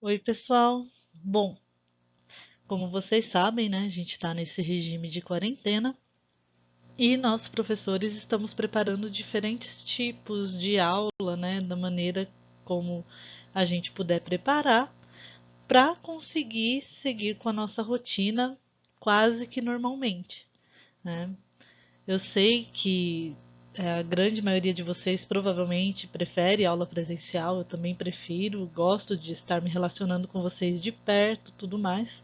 Oi, pessoal. Bom, como vocês sabem, né, a gente está nesse regime de quarentena e nós, professores, estamos preparando diferentes tipos de aula, né, da maneira como a gente puder preparar para conseguir seguir com a nossa rotina quase que normalmente, né? Eu sei que a grande maioria de vocês provavelmente prefere aula presencial, eu também prefiro, gosto de estar me relacionando com vocês de perto, tudo mais.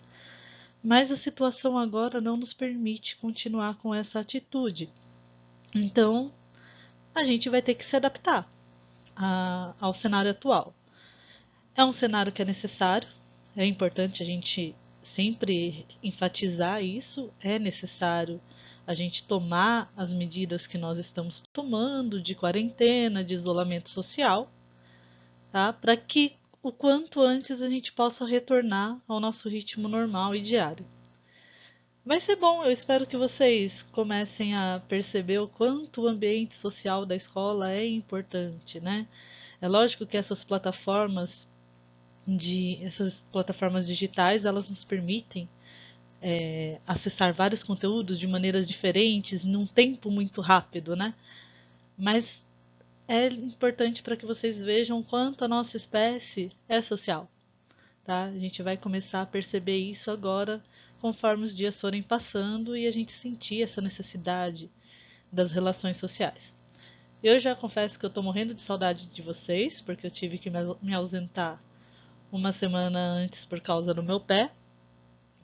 Mas a situação agora não nos permite continuar com essa atitude. Então, a gente vai ter que se adaptar ao cenário atual. É um cenário que é necessário, é importante a gente sempre enfatizar isso, é necessário a gente tomar as medidas que nós estamos tomando de quarentena, de isolamento social, tá? Para que o quanto antes a gente possa retornar ao nosso ritmo normal e diário. Vai ser bom, eu espero que vocês comecem a perceber o quanto o ambiente social da escola é importante, né? É lógico que essas plataformas digitais, elas nos permitem acessar vários conteúdos de maneiras diferentes, num tempo muito rápido, né? Mas é importante para que vocês vejam o quanto a nossa espécie é social, tá? A gente vai começar a perceber isso agora, conforme os dias forem passando e a gente sentir essa necessidade das relações sociais. Eu já confesso que eu estou morrendo de saudade de vocês, porque eu tive que me ausentar uma semana antes por causa do meu pé,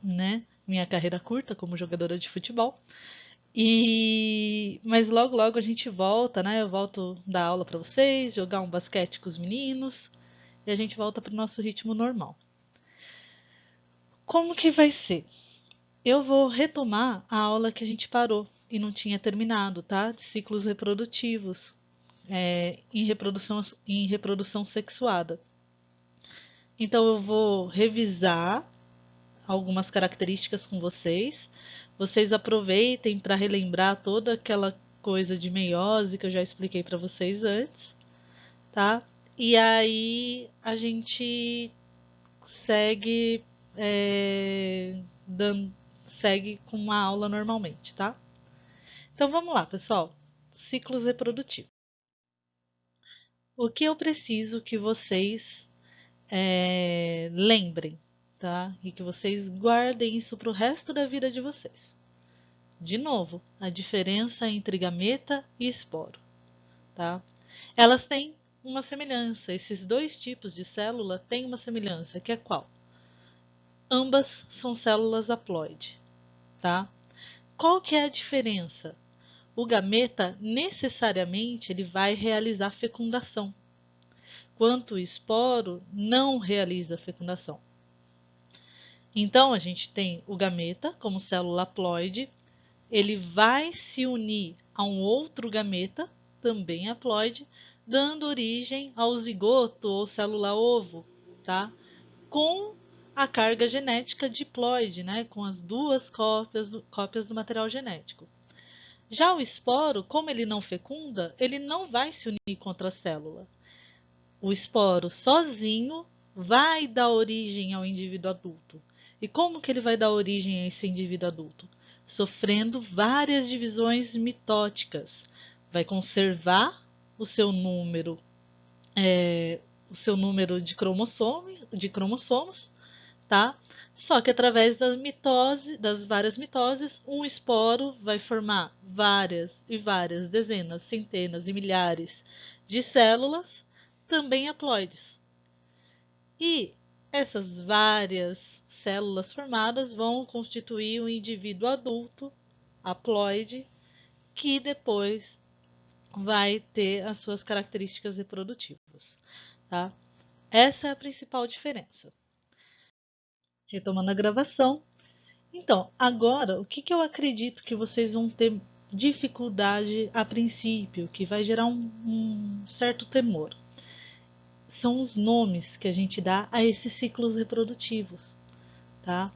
né? Minha carreira curta como jogadora de futebol. Mas logo logo a gente volta, né? Eu volto dar aula para vocês, jogar um basquete com os meninos e a gente volta para o nosso ritmo normal. Como que vai ser? Eu vou retomar a aula que a gente parou e não tinha terminado, tá? De ciclos reprodutivos, em reprodução sexuada. Então eu vou revisar algumas características com vocês. Vocês aproveitem para relembrar toda aquela coisa de meiose que eu já expliquei para vocês antes, tá? E aí a gente segue dando segue com uma aula normalmente, tá? Então vamos lá, pessoal. Ciclos reprodutivos. O que eu preciso que vocês lembrem, tá? E que vocês guardem isso para o resto da vida de vocês. De novo, a diferença entre gameta e esporo, tá? Elas têm uma semelhança. Esses dois tipos de célula têm uma semelhança, que é qual? Ambas são células haploide, tá? Qual que é a diferença? O gameta necessariamente ele vai realizar fecundação, enquanto o esporo não realiza fecundação. Então a gente tem o gameta como célula haploide, ele vai se unir a um outro gameta, também haploide, dando origem ao zigoto ou célula ovo, tá? Com a carga genética diploide, né? Com as duas cópias do material genético. Já o esporo, como ele não fecunda, ele não vai se unir contra a célula. O esporo sozinho vai dar origem ao indivíduo adulto. E como que ele vai dar origem a esse indivíduo adulto? Sofrendo várias divisões mitóticas. Vai conservar o seu número, de cromossomos, tá? Só que através das várias mitoses, um esporo vai formar várias e várias dezenas, centenas e milhares de células, também haploides. E essas várias células formadas vão constituir um indivíduo adulto, haploide, que depois vai ter as suas características reprodutivas, tá? Essa é a principal diferença. Retomando a gravação. Então, agora, o que, que eu acredito que vocês vão ter dificuldade a princípio, que vai gerar um certo temor? São os nomes que a gente dá a esses ciclos reprodutivos, tá?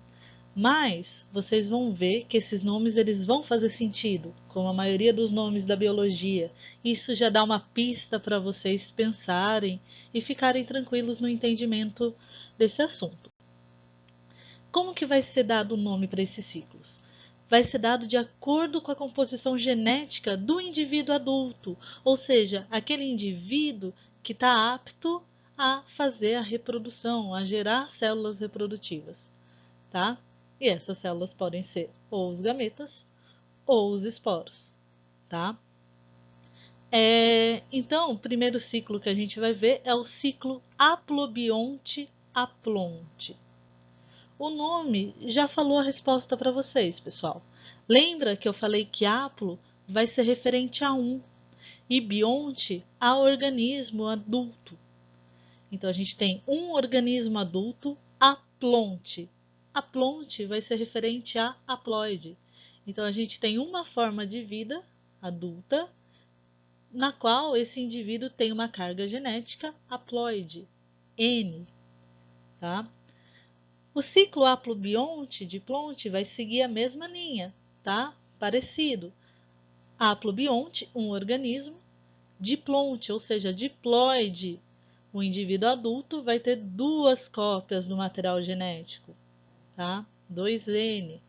Mas vocês vão ver que esses nomes eles vão fazer sentido, como a maioria dos nomes da biologia. Isso já dá uma pista para vocês pensarem e ficarem tranquilos no entendimento desse assunto. Como que vai ser dado o nome para esses ciclos? Vai ser dado de acordo com a composição genética do indivíduo adulto, ou seja, aquele indivíduo que está apto a fazer a reprodução, a gerar células reprodutivas, tá? E essas células podem ser ou os gametas ou os esporos, tá? Então, o primeiro ciclo que a gente vai ver é o ciclo haplobionte-aplonte. O nome já falou a resposta para vocês, pessoal. Lembra que eu falei que haplo vai ser referente a um e bionte a organismo adulto. Então, a gente tem um organismo adulto aplonte. Aplonte vai ser referente a haploide. Então, a gente tem uma forma de vida adulta, na qual esse indivíduo tem uma carga genética haploide, N, tá? O ciclo haplobionte-diplonte vai seguir a mesma linha, tá? Parecido. Haplobionte, um organismo, diplonte, ou seja, diploide, o indivíduo adulto vai ter duas cópias do material genético, tá? 2N.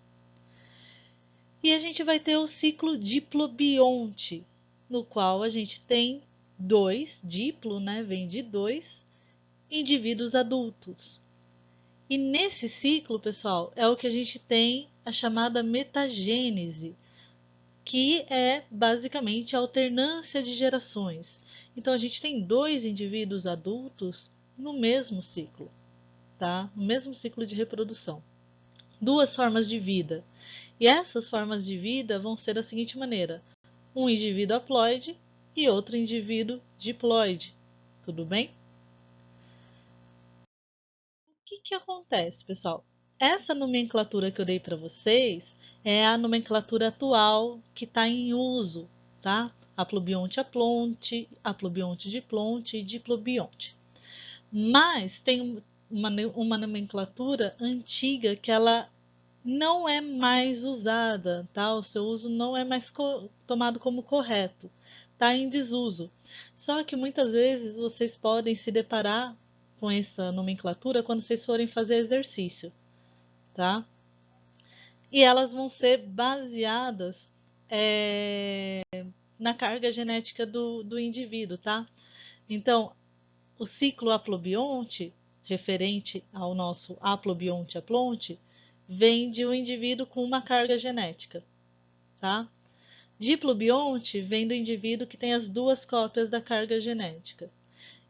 E a gente vai ter o ciclo diplobionte, no qual a gente tem dois, diplo, né? Vem de dois indivíduos adultos. E nesse ciclo, pessoal, é o que a gente tem a chamada metagênese, que é basicamente a alternância de gerações. Então, a gente tem dois indivíduos adultos no mesmo ciclo, tá? No mesmo ciclo de reprodução. Duas formas de vida. E essas formas de vida vão ser da seguinte maneira: um indivíduo haploide e outro indivíduo diploide. Tudo bem? O que acontece, pessoal? Essa nomenclatura que eu dei para vocês é a nomenclatura atual que está em uso, tá? Haplobionte-aplonte, haplobionte-diplonte e diplobionte. Mas tem uma nomenclatura antiga que ela não é mais usada, tá? O seu uso não é mais tomado como correto, está em desuso. Só que muitas vezes vocês podem se deparar com essa nomenclatura quando vocês forem fazer exercício, tá? E elas vão ser baseadas na carga genética do indivíduo, tá? Então, o ciclo haplobionte, referente ao nosso haplobionte-aplonte, vem de um indivíduo com uma carga genética, tá? Diplobionte vem do indivíduo que tem as duas cópias da carga genética.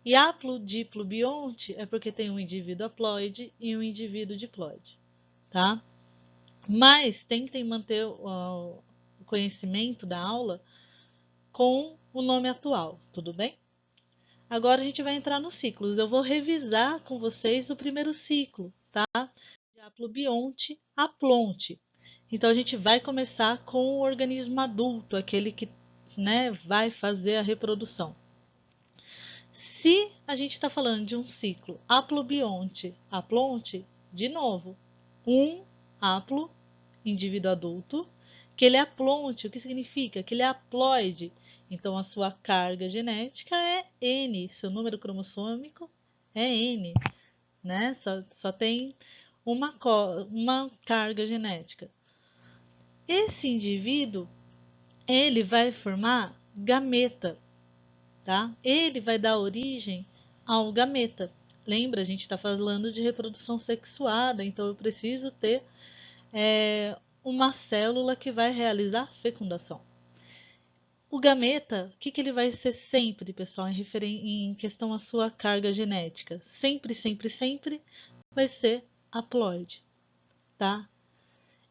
E haplodiplobionte é porque tem um indivíduo haploide e um indivíduo diploide, tá? Mas tentem manter o conhecimento da aula com o nome atual, tudo bem? Agora a gente vai entrar nos ciclos. Eu vou revisar com vocês o primeiro ciclo, tá? De haplobionte a aplonte. Então a gente vai começar com o organismo adulto, aquele que, né, vai fazer a reprodução. Se a gente está falando de um ciclo haplobionte, aplonte, de novo, um haplo, indivíduo adulto, que ele é aplonte, o que significa? Que ele é haploide. Então, a sua carga genética é N, seu número cromossômico é N, né? Só tem uma carga genética. Esse indivíduo, ele vai formar gameta, tá? Ele vai dar origem ao gameta. Lembra, a gente está falando de reprodução sexuada, então eu preciso ter uma célula que vai realizar fecundação. O gameta, o que ele vai ser sempre, pessoal, em questão à sua carga genética? Sempre, sempre, sempre vai ser haploide, tá?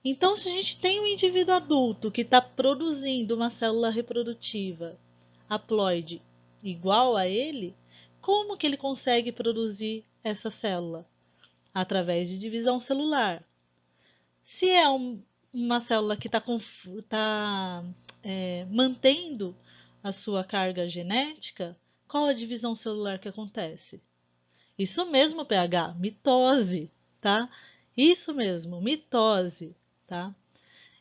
Então, se a gente tem um indivíduo adulto que está produzindo uma célula reprodutiva haploide igual a ele, como que ele consegue produzir essa célula? Através de divisão celular. Se é uma célula que está mantendo a sua carga genética, qual a divisão celular que acontece? Isso mesmo, PH, mitose, tá? Isso mesmo, mitose, tá?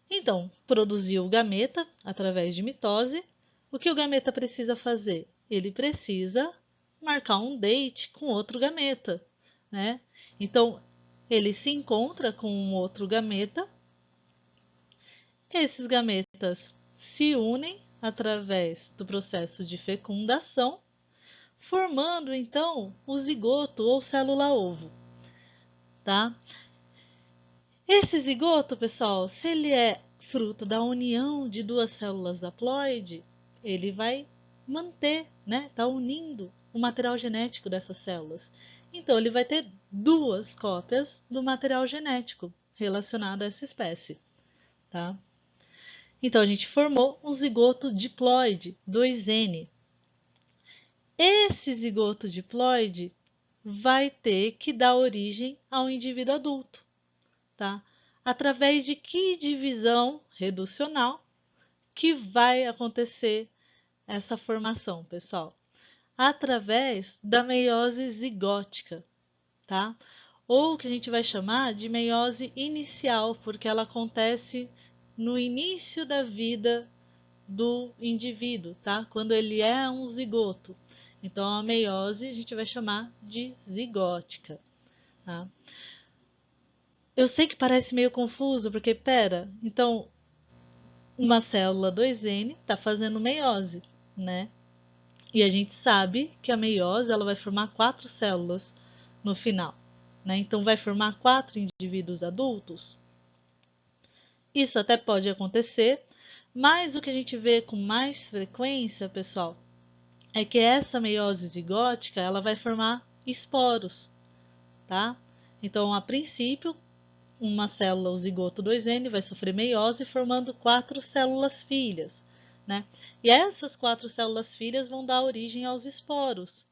Então, produziu o gameta através de mitose. O que o gameta precisa fazer? Ele precisa marcar um date com outro gameta, né? Então, ele se encontra com um outro gameta. Esses gametas se unem através do processo de fecundação, formando então o zigoto ou célula-ovo, tá? Esse zigoto, pessoal, se ele é fruto da união de duas células haploide, ele vai manter, né? Tá unindo o material genético dessas células. Então, ele vai ter duas cópias do material genético relacionado a essa espécie, tá? Então, a gente formou um zigoto diploide, 2N. Esse zigoto diploide vai ter que dar origem ao indivíduo adulto, tá? Através de que divisão reducional que vai acontecer essa formação, pessoal? Através da meiose zigótica, tá? Ou que a gente vai chamar de meiose inicial, porque ela acontece no início da vida do indivíduo, tá? Quando ele é um zigoto. Então, a meiose a gente vai chamar de zigótica, tá? Eu sei que parece meio confuso, porque, pera, então, uma célula 2N está fazendo meiose, né? E a gente sabe que a meiose ela vai formar 4 células no final, né? Então, vai formar 4 indivíduos adultos. Isso até pode acontecer, mas o que a gente vê com mais frequência, pessoal, é que essa meiose zigótica ela vai formar esporos, tá? Então, a princípio, uma célula, o zigoto 2N, vai sofrer meiose formando 4 células filhas, né? E essas 4 células filhas vão dar origem aos esporos,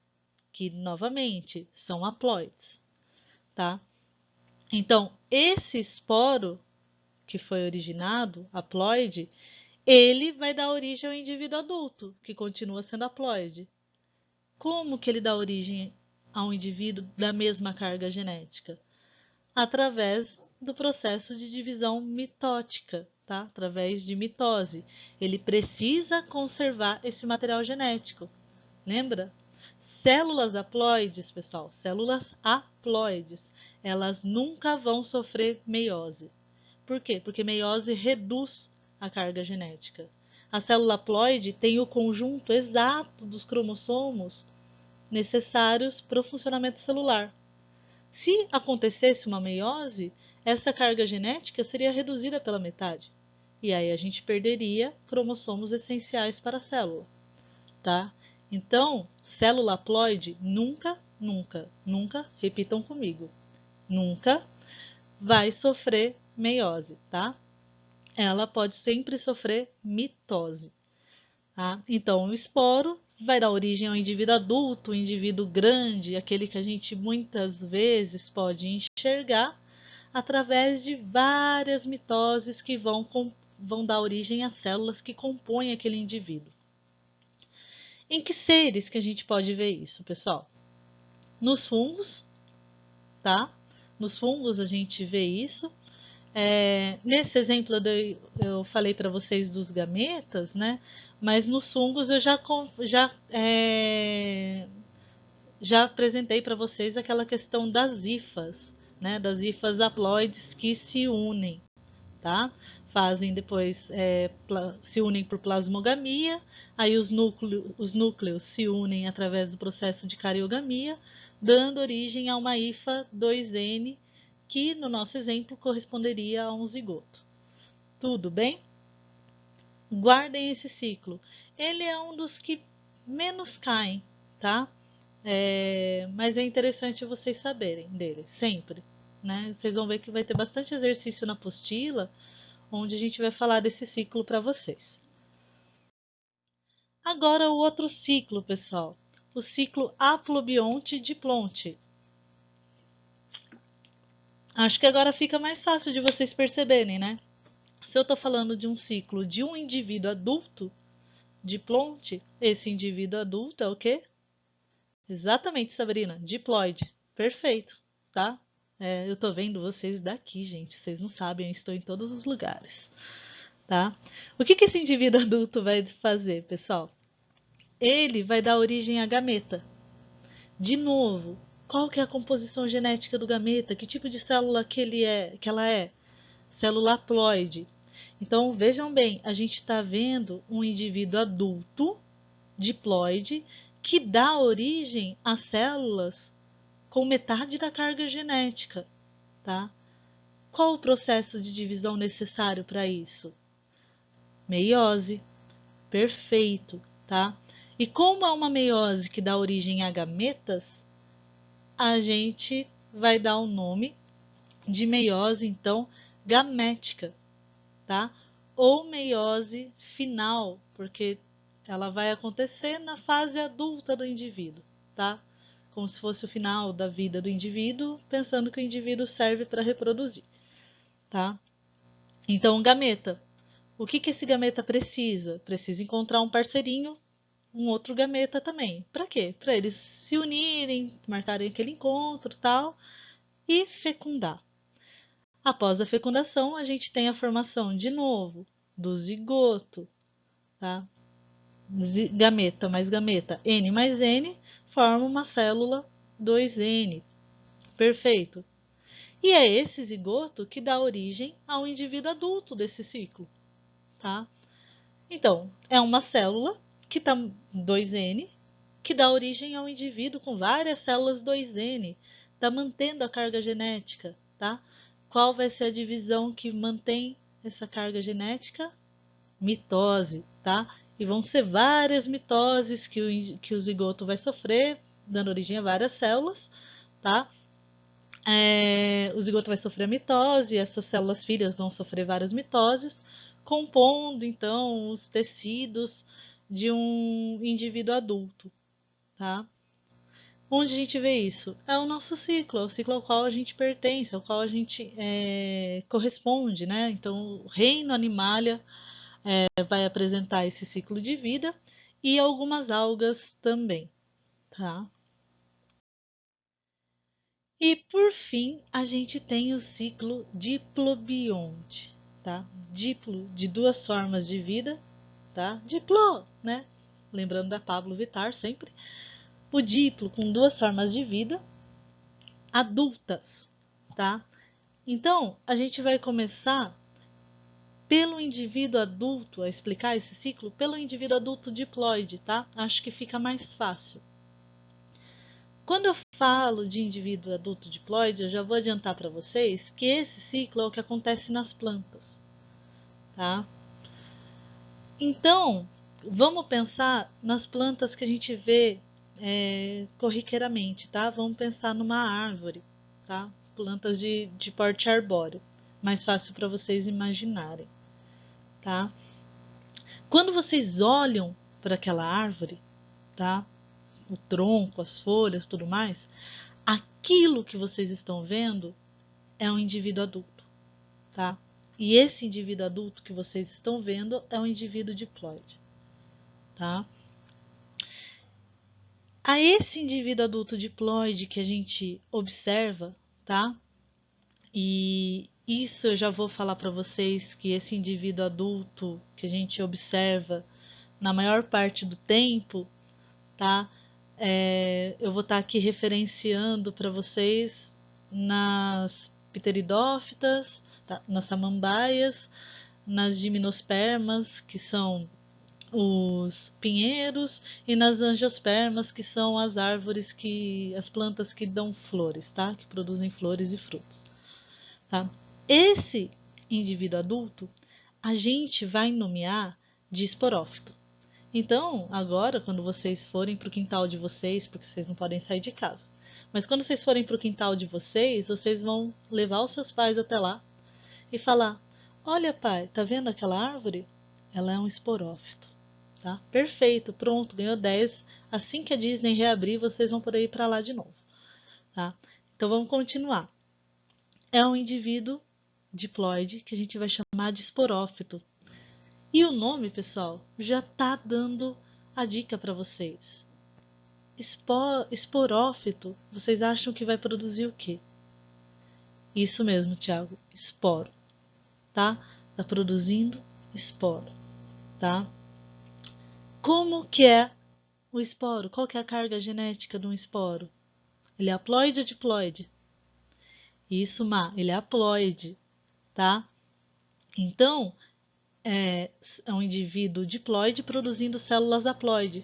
que novamente são haploides, tá? Então, esse esporo que foi originado, haploide, ele vai dar origem ao indivíduo adulto, que continua sendo haploide. Como que ele dá origem a um indivíduo da mesma carga genética? Através do processo de divisão mitótica, tá? Através de mitose. Ele precisa conservar esse material genético. Lembra? Células haploides, pessoal, células haploides, elas nunca vão sofrer meiose. Por quê? Porque meiose reduz a carga genética. A célula haploide tem o conjunto exato dos cromossomos necessários para o funcionamento celular. Se acontecesse uma meiose, essa carga genética seria reduzida pela metade. E aí a gente perderia cromossomos essenciais para a célula, tá? Então, célula haploide nunca, nunca, nunca, repitam comigo, nunca vai sofrer meiose, tá? Ela pode sempre sofrer mitose, tá? Então, o esporo vai dar origem ao indivíduo adulto, o indivíduo grande, aquele que a gente muitas vezes pode enxergar através de várias mitoses que vão dar origem às células que compõem aquele indivíduo. Em que seres que a gente pode ver isso, pessoal? Nos fungos, tá? Nos fungos a gente vê isso. Nesse exemplo eu falei para vocês dos gametas, né? Mas nos fungos eu já apresentei para vocês aquela questão das hifas, né? Das hifas haploides que se unem, tá? Fazem depois, se unem por plasmogamia, aí os núcleos se unem através do processo de cariogamia, dando origem a uma hifa 2N, que no nosso exemplo corresponderia a um zigoto. Tudo bem? Guardem esse ciclo. Ele é um dos que menos caem, tá? Mas é interessante vocês saberem dele, sempre. Né? Vocês vão ver que vai ter bastante exercício na apostila, onde a gente vai falar desse ciclo para vocês. Agora o outro ciclo, pessoal. O ciclo haplobionte-diplonte. Acho que agora fica mais fácil de vocês perceberem, né? Se eu estou falando de um ciclo de um indivíduo adulto, diplonte, esse indivíduo adulto é o quê? Exatamente, Sabrina, diploide. Perfeito, tá? Eu tô vendo vocês daqui, gente. Vocês não sabem, eu estou em todos os lugares, tá? O que que esse indivíduo adulto vai fazer, pessoal? Ele vai dar origem à gameta. De novo, qual que é a composição genética do gameta? Que tipo de célula que ela é? Célula haploide. Então, vejam bem, a gente está vendo um indivíduo adulto, diploide, que dá origem a células com metade da carga genética, tá? Qual o processo de divisão necessário para isso? Meiose. Perfeito, tá? E como é uma meiose que dá origem a gametas, a gente vai dar o nome de meiose, então, gamética, tá? Ou meiose final, porque ela vai acontecer na fase adulta do indivíduo, tá? Como se fosse o final da vida do indivíduo, pensando que o indivíduo serve para reproduzir, tá? Então, gameta. O que que esse gameta precisa? Precisa encontrar um parceirinho, um outro gameta também. Para quê? Para eles se unirem, marcarem aquele encontro, tal, e fecundar. Após a fecundação, a gente tem a formação de novo do zigoto, tá? Gameta mais gameta, N mais N, forma uma célula 2N. Perfeito. E é esse zigoto que dá origem ao indivíduo adulto desse ciclo, tá? Então, é uma célula que está 2N, que dá origem ao indivíduo com várias células 2N, está mantendo a carga genética, tá? Qual vai ser a divisão que mantém essa carga genética? Mitose, tá? E vão ser várias mitoses que o zigoto vai sofrer, dando origem a várias células, tá? O zigoto vai sofrer a mitose, e essas células filhas vão sofrer várias mitoses, compondo então os tecidos de um indivíduo adulto, tá? Onde a gente vê isso? É o nosso ciclo, é o ciclo ao qual a gente pertence, ao qual a gente corresponde, né? Então, o reino animalia vai apresentar esse ciclo de vida e algumas algas também, tá? E por fim, a gente tem o ciclo diplobionte, tá? Diplo de duas formas de vida, tá? Diplo, né? Lembrando da Pablo Vittar sempre. O diplo com duas formas de vida adultas, tá? Então, a gente vai começar pelo indivíduo adulto, a explicar esse ciclo pelo indivíduo adulto diploide, tá? Acho que fica mais fácil. Quando eu falo de indivíduo adulto diploide, eu já vou adiantar para vocês que esse ciclo é o que acontece nas plantas, tá? Então, vamos pensar nas plantas que a gente vê corriqueiramente, tá? Vamos pensar numa árvore, tá? Plantas de porte arbóreo, mais fácil para vocês imaginarem, tá? Quando vocês olham para aquela árvore, tá? O tronco, as folhas, tudo mais, aquilo que vocês estão vendo é um indivíduo adulto, tá? E esse indivíduo adulto que vocês estão vendo é um indivíduo diploide, tá? A esse indivíduo adulto diploide que a gente observa, tá? E isso eu já vou falar para vocês que esse indivíduo adulto que a gente observa na maior parte do tempo, tá? Eu vou estar aqui referenciando para vocês nas pteridófitas, tá? Nas samambaias, nas gimnospermas, que são os pinheiros, e nas angiospermas, que são as árvores as plantas que dão flores, tá? Que produzem flores e frutos, tá? Esse indivíduo adulto, a gente vai nomear de esporófito. Então, agora, quando vocês forem para o quintal de vocês, porque vocês não podem sair de casa, mas quando vocês forem para o quintal de vocês, vocês vão levar os seus pais até lá e falar: olha, pai, tá vendo aquela árvore? Ela é um esporófito, tá? Perfeito, pronto, ganhou 10. Assim que a Disney reabrir, vocês vão poder ir para lá de novo, tá? Então, vamos continuar. É um indivíduo diploide que a gente vai chamar de esporófito. E o nome, pessoal, já tá dando a dica para vocês. Esporófito, vocês acham que vai produzir o quê? Isso mesmo, Tiago, esporo, tá? Tá produzindo esporo, tá? Como que é o esporo? Qual que é a carga genética de um esporo? Ele é haploide ou diploide? Isso, Má, ele é haploide, tá? Então, é um indivíduo diploide produzindo células haploide.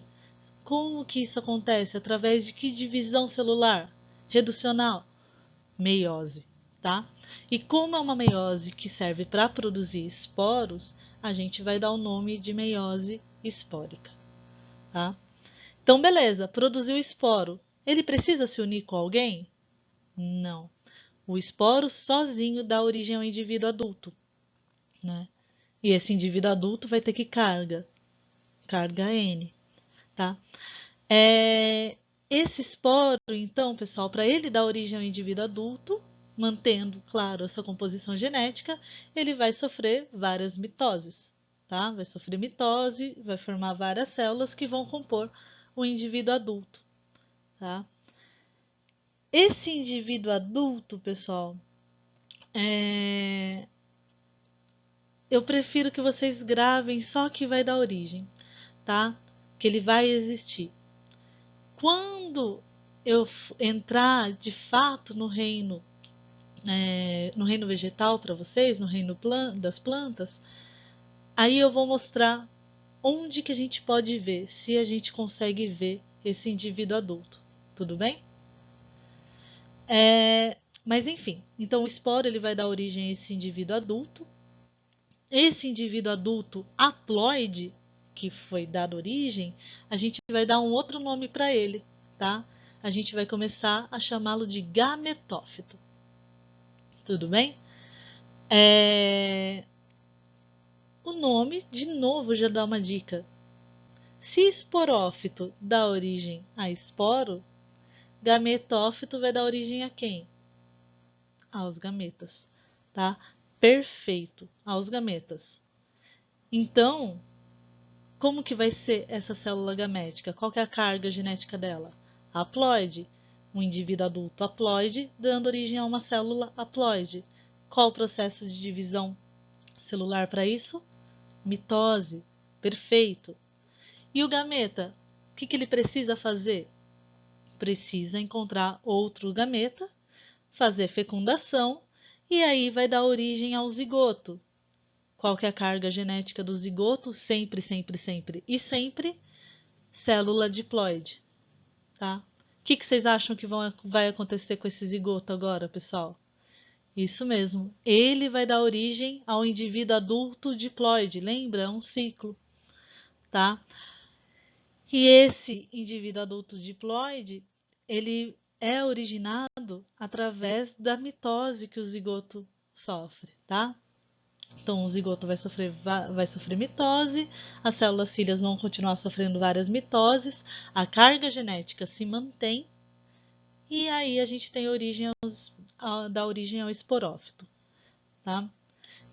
Como que isso acontece? Através de que divisão celular? Reducional? Meiose, tá? E como é uma meiose que serve para produzir esporos, a gente vai dar o nome de meiose espórica, tá? Então, beleza, produziu esporo. Ele precisa se unir com alguém? Não. O esporo sozinho dá origem ao indivíduo adulto, né? E esse indivíduo adulto vai ter que carga N, tá? Esse esporo, então, pessoal, para ele dar origem ao indivíduo adulto, mantendo, claro, essa composição genética, ele vai sofrer várias mitoses, tá? Vai sofrer mitose, vai formar várias células que vão compor o indivíduo adulto, tá? Esse indivíduo adulto, pessoal, eu prefiro que vocês gravem só que vai dar origem, tá? Que ele vai existir. Quando eu entrar de fato no reino vegetal para vocês, no reino das plantas, aí eu vou mostrar onde que a gente pode ver, se a gente consegue ver esse indivíduo adulto, tudo bem? Mas enfim, então o esporo ele vai dar origem a esse indivíduo adulto. Esse indivíduo adulto haploide, que foi dado origem, a gente vai dar um outro nome para ele, tá? A gente vai começar a chamá-lo de gametófito. Tudo bem? O nome, de novo, já dá uma dica. Se esporófito dá origem a esporo, gametófito vai dar origem a quem? Aos gametas, tá? Perfeito, aos gametas. Então, como que vai ser essa célula gamética? Qual que é a carga genética dela? Haploide. Um indivíduo adulto haploide dando origem a uma célula haploide. Qual o processo de divisão celular para isso? Mitose. Perfeito. E o gameta? O que ele precisa fazer? Precisa encontrar outro gameta, fazer fecundação e aí vai dar origem ao zigoto. Qual que é a carga genética do zigoto? Sempre, sempre, sempre e sempre célula diploide, tá? O que vocês acham que vai acontecer com esse zigoto agora, pessoal? Isso mesmo, ele vai dar origem ao indivíduo adulto diploide, lembra? É um ciclo, tá? E esse indivíduo adulto diploide, ele é originado através da mitose que o zigoto sofre, tá? Então, o zigoto vai sofrer mitose, as células filhas vão continuar sofrendo várias mitoses, a carga genética se mantém, e aí a gente tem dá origem ao esporófito, tá?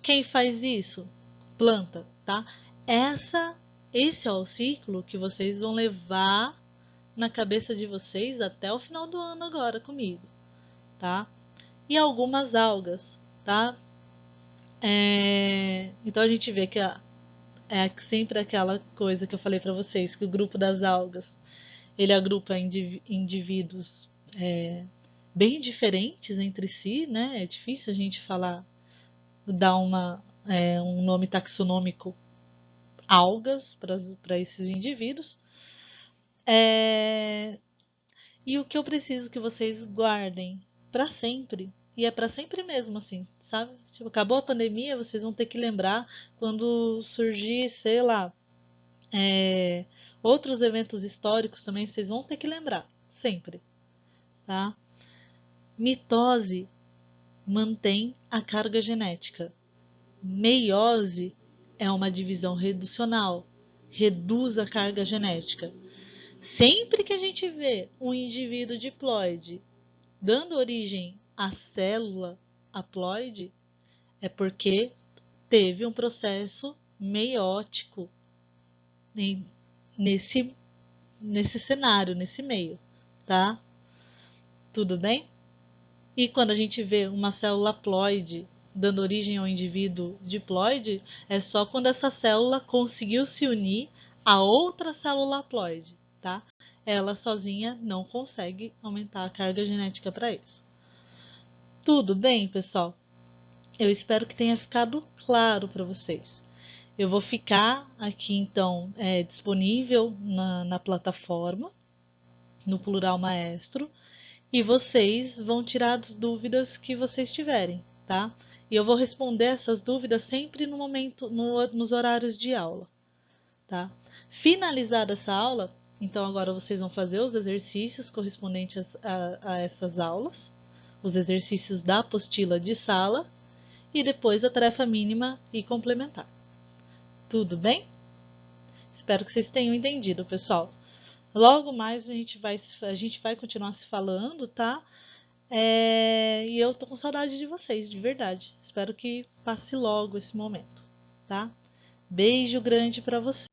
Quem faz isso? Planta, tá? Esse é o ciclo que vocês vão levar na cabeça de vocês até o final do ano agora comigo, tá? E algumas algas, tá? Então a gente vê que é sempre aquela coisa que eu falei para vocês, que o grupo das algas, ele agrupa indivíduos bem diferentes entre si, né? É difícil a gente dar um nome taxonômico algas para esses indivíduos. E o que eu preciso que vocês guardem para sempre, e é para sempre mesmo, assim, sabe? Tipo, acabou a pandemia, vocês vão ter que lembrar quando surgir, sei lá, outros eventos históricos também, vocês vão ter que lembrar, sempre, tá? Mitose mantém a carga genética. Meiose é uma divisão reducional, reduz a carga genética. Sempre que a gente vê um indivíduo diploide dando origem à célula haploide, é porque teve um processo meiótico nesse, nesse cenário, nesse meio, tá? Tudo bem? E quando a gente vê uma célula haploide dando origem ao indivíduo diploide, é só quando essa célula conseguiu se unir a outra célula haploide, tá? Ela sozinha não consegue aumentar a carga genética para isso. Tudo bem, pessoal? Eu espero que tenha ficado claro para vocês. Eu vou ficar aqui, então, disponível na plataforma, no Plural Maestro, e vocês vão tirar as dúvidas que vocês tiverem, tá? E eu vou responder essas dúvidas sempre no momento, nos horários de aula, tá? Finalizada essa aula, então agora vocês vão fazer os exercícios correspondentes a essas aulas, os exercícios da apostila de sala e depois a tarefa mínima e complementar. Tudo bem? Espero que vocês tenham entendido, pessoal. Logo mais a gente vai continuar se falando, tá? E eu tô com saudade de vocês, de verdade. Espero que passe logo esse momento, tá? Beijo grande para vocês.